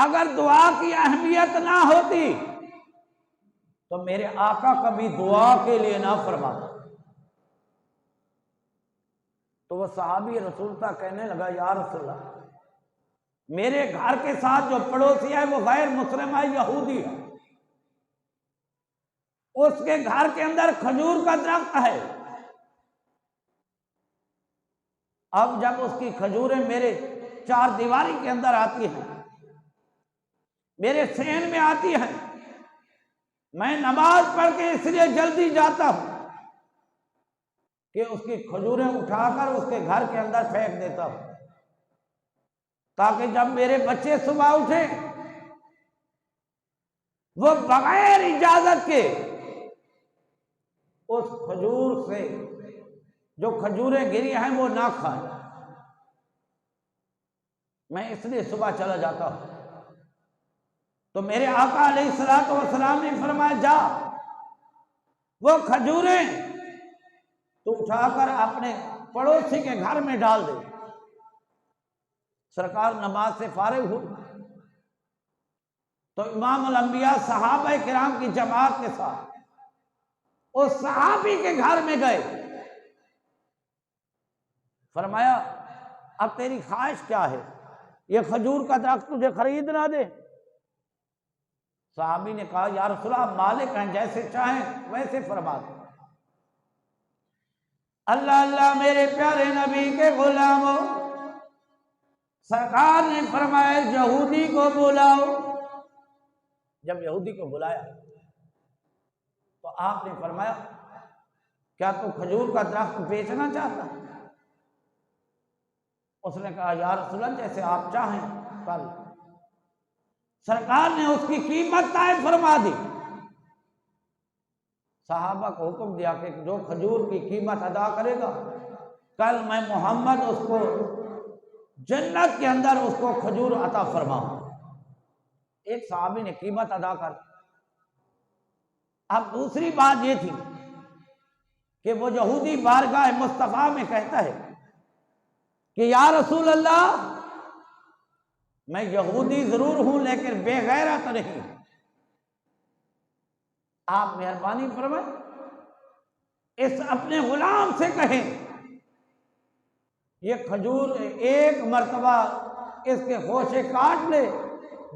اگر دعا کی اہمیت نہ ہوتی تو میرے آقا کبھی دعا کے لیے نہ فرماتا۔ تو وہ صحابی رسول تھا، کہنے لگا یا رسول اللہ، میرے گھر کے ساتھ جو پڑوسی ہے وہ غیر مسلم ہے، یہودی ہے، اس کے گھر کے اندر کھجور کا درخت ہے، اب جب اس کی کھجوریں میرے چار دیواری کے اندر آتی ہیں، میرے صحن میں آتی ہیں، میں نماز پڑھ کے اس لیے جلدی جاتا ہوں کہ اس کی کھجوریں اٹھا کر اس کے گھر کے اندر پھینک دیتا ہوں، تاکہ جب میرے بچے صبح اٹھیں وہ بغیر اجازت کے اس کھجور سے جو کھجوریں گری ہیں وہ نہ کھائیں۔ میں اس لیے صبح چلا جاتا ہوں۔ تو میرے آقا علیہ الصلوۃ والسلام نے فرمایا جا وہ کھجوریں تو اٹھا کر اپنے پڑوسی کے گھر میں ڈال دے۔ سرکار نماز سے فارغ ہوئے تو امام الانبیاء صحابہ کرام کی جماعت کے ساتھ اس صحابی کے گھر میں گئے، فرمایا اب تیری خواہش کیا ہے، یہ کھجور کا درخت تجھے خرید نہ دے؟ صحابی نے کہا یا رسول اللہ مالک ہیں، جیسے چاہیں ویسے فرما دیں۔ اللہ اللہ میرے پیارے نبی کے غلاموں، سرکار نے فرمایا یہودی کو بلاؤ۔ جب یہودی کو بلایا تو آپ نے فرمایا کیا تو کھجور کا درخت بیچنا چاہتا؟ اس نے کہا یا رسول اللہ جیسے آپ چاہیں کر۔ سرکار نے اس کی قیمت طے فرما دی، صحابہ کو حکم دیا کہ جو کھجور کی قیمت ادا کرے گا کل میں محمد اس کو جنت کے اندر اس کو کھجور عطا فرماؤں۔ ایک صحابی نے قیمت ادا کر۔ اب دوسری بات یہ تھی کہ وہ یہودی بارگاہ مصطفیٰ میں کہتا ہے کہ یا رسول اللہ میں یہودی ضرور ہوں لیکن بے غیرت نہیں، آپ مہربانی فرمائیں اس اپنے غلام سے کہیں یہ کھجور ایک مرتبہ اس کے خوشے کاٹ لے،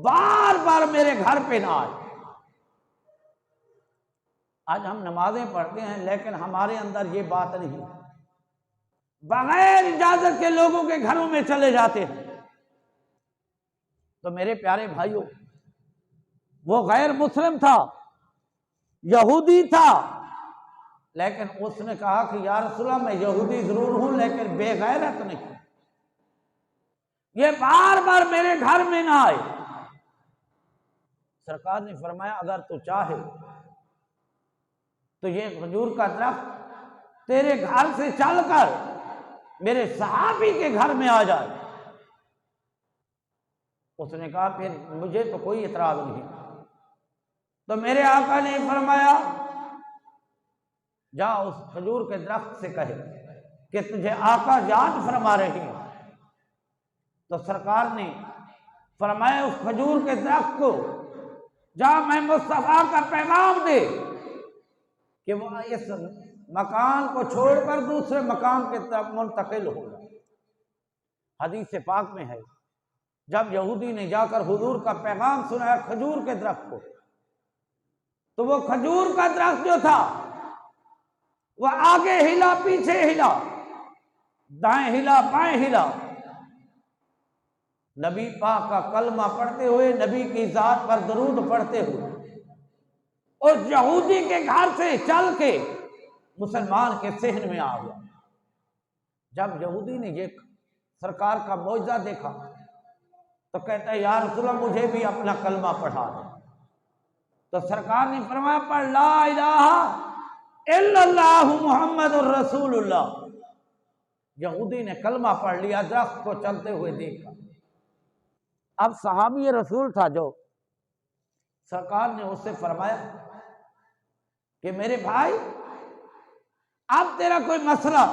بار بار میرے گھر پہ نہ آئے۔ آج ہم نمازیں پڑھتے ہیں لیکن ہمارے اندر یہ بات نہیں، بغیر اجازت کے لوگوں کے گھروں میں چلے جاتے ہیں۔ تو میرے پیارے بھائیوں، وہ غیر مسلم تھا، یہودی تھا، لیکن اس نے کہا کہ یا رسول اللہ میں یہودی ضرور ہوں لیکن بے غیرت نہیں، یہ بار بار میرے گھر میں نہ آئے۔ سرکار نے فرمایا اگر تو چاہے تو یہ کھجور کا درخت تیرے گھر سے چل کر میرے صحابی کے گھر میں آ جائے۔ اس نے کہا پھر مجھے تو کوئی اعتراض نہیں۔ تو میرے آقا نے فرمایا جا اس کھجور کے درخت سے کہے کہ تجھے آقا یاد فرما رہے ہیں۔ تو سرکار نے فرمایا اس کھجور کے درخت کو جا میں مصطفیٰ کا پیغام دے کہ وہ اس مکان کو چھوڑ کر دوسرے مقام کے طرف منتقل ہوگا۔ حدیث پاک میں ہے جب یہودی نے جا کر حضور کا پیغام سنایا کھجور کے درخت کو، تو وہ کھجور کا درخت جو تھا وہ آگے ہلا پیچھے ہلا، دائیں ہلا بائیں ہلا، نبی پاک کا کلمہ پڑھتے ہوئے، نبی کی ذات پر درود پڑھتے ہوئے، اور یہودی کے گھر سے چل کے مسلمان کے صحن میں آ گیا۔ جب یہودی نے یہ سرکار کا معجزہ دیکھا تو کہتا ہے یا رسول اللہ مجھے بھی اپنا کلمہ پڑھا دیں۔ تو سرکار نے فرمایا پڑھ لا الہ الا اللہ محمد الرسول اللہ۔ یہودی نے کلمہ پڑھ لیا، درخت کو چلتے ہوئے دیکھا۔ اب صحابی رسول تھا جو، سرکار نے اس سے فرمایا کہ میرے بھائی اب تیرا کوئی مسئلہ؟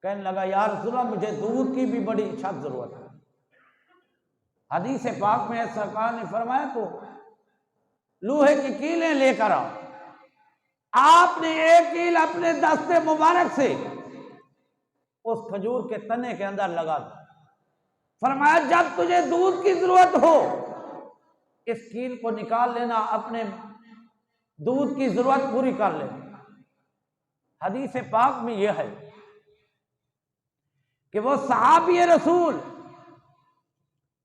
کہنے لگا یا رسول اللہ مجھے دودھ کی بھی بڑی سخت ضرورت ہے۔ حدیث پاک میں سرکار نے فرمایا تو لوہے کی کیلیں لے کر آؤ. آپ نے ایک کیل اپنے دست مبارک سے اس کھجور کے تنے کے اندر لگا دی. فرمایا جب تجھے دودھ کی ضرورت ہو اس کیل کو نکال لینا، اپنے دودھ کی ضرورت پوری کر لینا. حدیث پاک میں یہ ہے کہ وہ صحابی رسول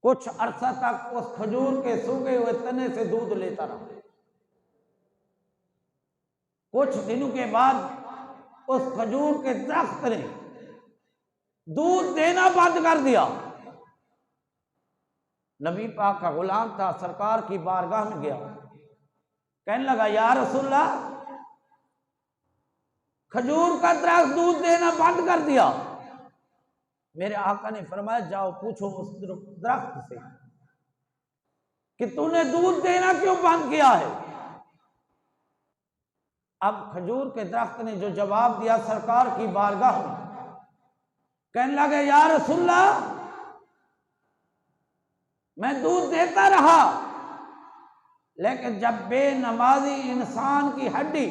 کچھ عرصہ تک اس کھجور کے سوکھے ہوئے تنے سے دودھ لیتا رہا. کچھ دنوں کے بعد اس کھجور کے درخت نے دودھ دینا بند کر دیا. نبی پاک کا غلام تھا، سرکار کی بارگاہ میں گیا، کہنے لگا یا رسول اللہ کھجور کا درخت دودھ دینا بند کر دیا. میرے آقا نے فرمایا جاؤ پوچھو اس درخت سے کہ تو نے دودھ دینا کیوں بند کیا ہے. اب کھجور کے درخت نے جو جواب دیا سرکار کی بارگاہ میں، کہنے لگے یا رسول اللہ میں دودھ دیتا رہا لیکن جب بے نمازی انسان کی ہڈی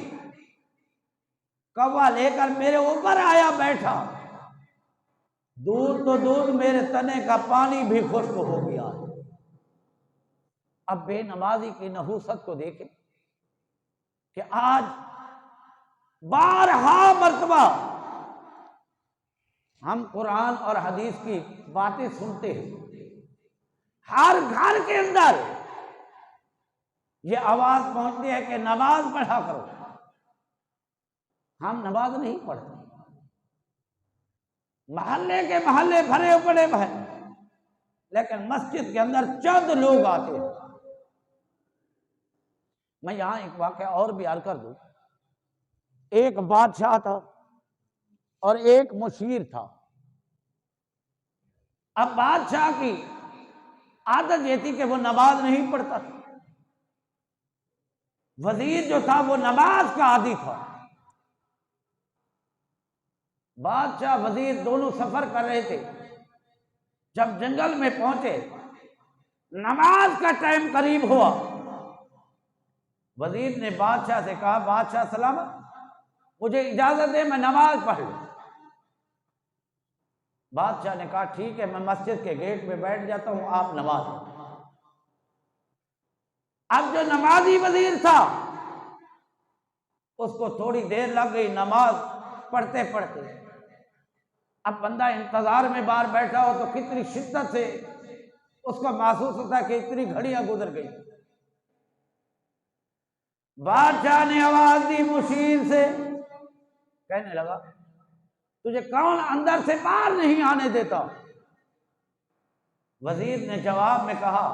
کوا لے کر میرے اوپر آیا بیٹھا، دودھ تو دودھ میرے تنے کا پانی بھی خشک ہو گیا. اب بے نمازی کی نحوست کو دیکھیں کہ آج بارہا مرتبہ ہم قرآن اور حدیث کی باتیں سنتے ہیں، ہر گھر کے اندر یہ آواز پہنچتی ہے کہ نماز پڑھا کرو. ہم نماز نہیں پڑھتے، محلے کے محلے بھرے پڑے ہیں لیکن مسجد کے اندر چند لوگ آتے ہیں. میں یہاں ایک واقعہ اور بیان کر دوں. ایک بادشاہ تھا اور ایک مشیر تھا. اب بادشاہ کی عادت یہ تھی کہ وہ نماز نہیں پڑھتا تھا. وزیر جو تھا وہ نماز کا عادی تھا. بادشاہ وزیر دونوں سفر کر رہے تھے. جب جنگل میں پہنچے نماز کا ٹائم قریب ہوا، وزیر نے بادشاہ سے کہا بادشاہ سلامت مجھے اجازت دے میں نماز پڑھ لوں. بادشاہ نے کہا ٹھیک ہے میں مسجد کے گیٹ پہ بیٹھ جاتا ہوں، آپ نماز پڑھیں. اب جو نمازی وزیر تھا اس کو تھوڑی دیر لگ گئی نماز پڑھتے پڑھتے. اب بندہ انتظار میں باہر بیٹھا ہو تو کتنی شدت سے اس کو محسوس ہوتا ہے کہ اتنی گھڑیاں گزر گئی. بادشاہ نے آواز دی مشیر سے، کہنے لگا تجھے کون اندر سے باہر نہیں آنے دیتا؟ وزیر نے جواب میں کہا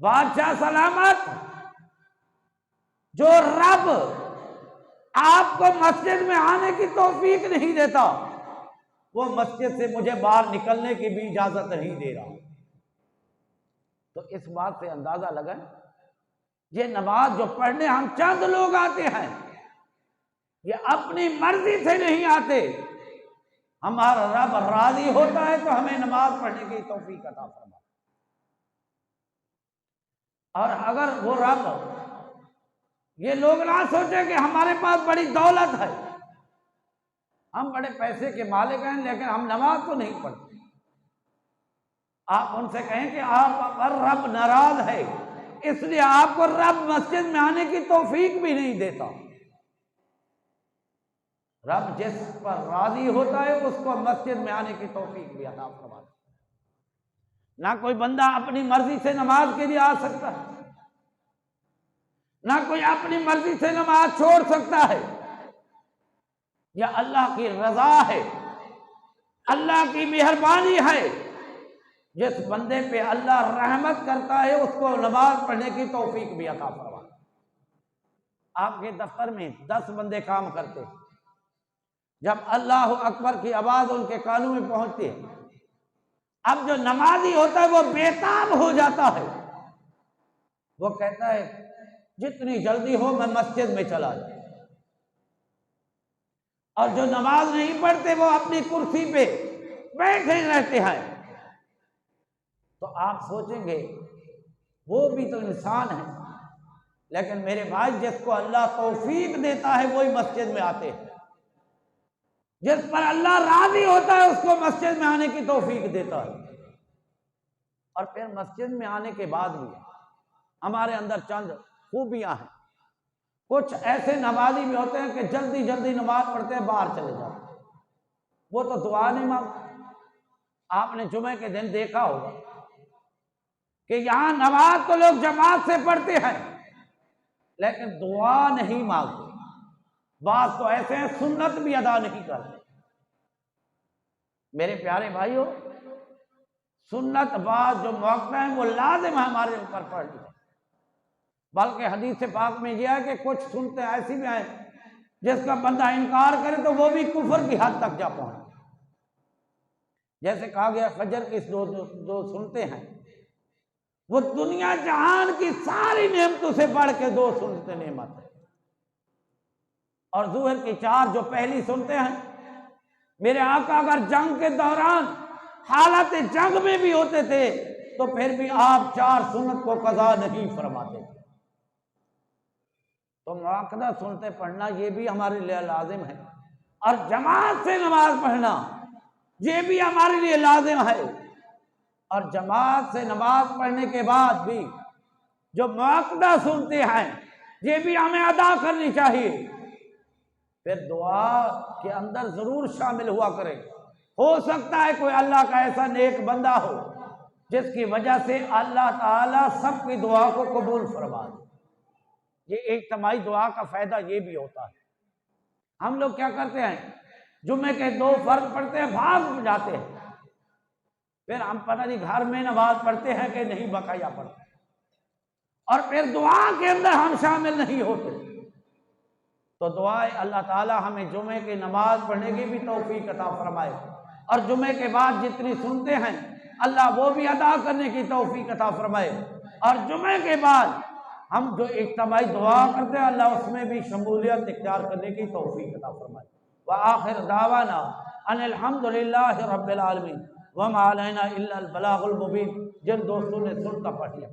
بادشاہ سلامت جو رب آپ کو مسجد میں آنے کی توفیق نہیں دیتا وہ مسجد سے مجھے باہر نکلنے کی بھی اجازت نہیں دے رہا. تو اس بات سے اندازہ لگا یہ نماز جو پڑھنے ہم چند لوگ آتے ہیں یہ اپنی مرضی سے نہیں آتے. ہمارا رب راضی ہوتا ہے تو ہمیں نماز پڑھنے کی توفیق عطا فرما. اور اگر وہ رب یہ لوگ نہ سوچے کہ ہمارے پاس بڑی دولت ہے، ہم بڑے پیسے کے مالک ہیں لیکن ہم نماز تو نہیں پڑھتے، آپ ان سے کہیں کہ آپ پر رب ناراض ہے اس لیے آپ کو رب مسجد میں آنے کی توفیق بھی نہیں دیتا. رب جس پر راضی ہوتا ہے اس کو مسجد میں آنے کی توفیق بھی عطا فرماتا. نہ کوئی بندہ اپنی مرضی سے نماز کے لیے آ سکتا ہے، نہ کوئی اپنی مرضی سے نماز چھوڑ سکتا ہے. یہ اللہ کی رضا ہے، اللہ کی مہربانی ہے. جس بندے پہ اللہ رحمت کرتا ہے اس کو نماز پڑھنے کی توفیق بھی عطا فرماتا. آپ کے دفتر میں 10 بندے کام کرتے ہیں، جب اللہ اکبر کی آواز ان کے کانوں میں پہنچتی ہے اب جو نمازی ہوتا ہے وہ بےتاب ہو جاتا ہے، وہ کہتا ہے جتنی جلدی ہو میں مسجد میں چلا جاؤں. اور جو نماز نہیں پڑھتے وہ اپنی کرسی پہ بیٹھے رہتے ہیں. تو آپ سوچیں گے وہ بھی تو انسان ہے، لیکن میرے بھائی جس کو اللہ توفیق دیتا ہے وہی مسجد میں آتے ہیں، جس پر اللہ راضی ہوتا ہے اس کو مسجد میں آنے کی توفیق دیتا ہے۔ اور پھر مسجد میں آنے کے بعد بھی ہمارے اندر چند خوبیاں ہیں۔ کچھ ایسے نمازی بھی ہوتے ہیں کہ جلدی جلدی نماز پڑھتے ہیں باہر چلے جاتے ہیں، وہ تو دعا نہیں مانگتے۔ آپ نے جمعے کے دن دیکھا ہوگا کہ یہاں نماز تو لوگ جماعت سے پڑھتے ہیں لیکن دعا نہیں مانگتے، بعض تو ایسے ہیں سنت بھی ادا نہیں کرتے۔ میرے پیارے بھائیو، سنت بعض جو موقع ہیں وہ لازم ہے ہمارے اوپر پڑھنی ہے، بلکہ حدیث پاک میں یہ ہے کہ کچھ سنتے ایسی بھی ہیں جس کا بندہ انکار کرے تو وہ بھی کفر کی حد تک جا پہنچے۔ جیسے کہا گیا فجر کی جو سنتے ہیں وہ دنیا جہان کی ساری نعمتوں سے بڑھ کے 2 سنتے نعمت ہے، اور ظہر کی 4 جو پہلی سنتے ہیں، میرے آقا اگر جنگ کے دوران حالت جنگ میں بھی ہوتے تھے تو پھر بھی آپ 4 سنت کو قضا نہیں فرماتے تھے۔ تو مؤکدہ سنتے پڑھنا یہ بھی ہمارے لیے لازم ہے، اور جماعت سے نماز پڑھنا یہ بھی ہمارے لیے لازم ہے، اور جماعت سے نماز پڑھنے کے بعد بھی جو مؤکدہ سنتے ہیں یہ بھی ہمیں ادا کرنی چاہیے۔ پھر دعا کے اندر ضرور شامل ہوا کرے، ہو سکتا ہے کوئی اللہ کا ایسا نیک بندہ ہو جس کی وجہ سے اللہ تعالیٰ سب کی دعا کو قبول فرما دے۔ یہ اجتماعی دعا کا فائدہ یہ بھی ہوتا ہے۔ ہم لوگ کیا کرتے ہیں، جمعے کے 2 فرض پڑھتے ہیں بھاگ جاتے ہیں، پھر ہم پتہ نہیں گھر میں نماز پڑھتے ہیں کہ نہیں بقایا پڑھتے، اور پھر دعا کے اندر ہم شامل نہیں ہوتے۔ تو دعائے اللہ تعالیٰ ہمیں جمعے کی نماز پڑھنے کی بھی توفیق عطا فرمائے، اور جمعے کے بعد جتنی سنتے ہیں اللہ وہ بھی ادا کرنے کی توفیق عطا فرمائے، اور جمعے کے بعد ہم جو اجتماعی دعا کرتے ہیں اللہ اس میں بھی شمولیت اختیار کرنے کی توفیق عطا فرمائے۔ وآخر دعوانا ان الحمدللہ رب العالمین وما علینا الا البلاغ المبین۔ جن دوستوں نے سنتا پڑھ لیا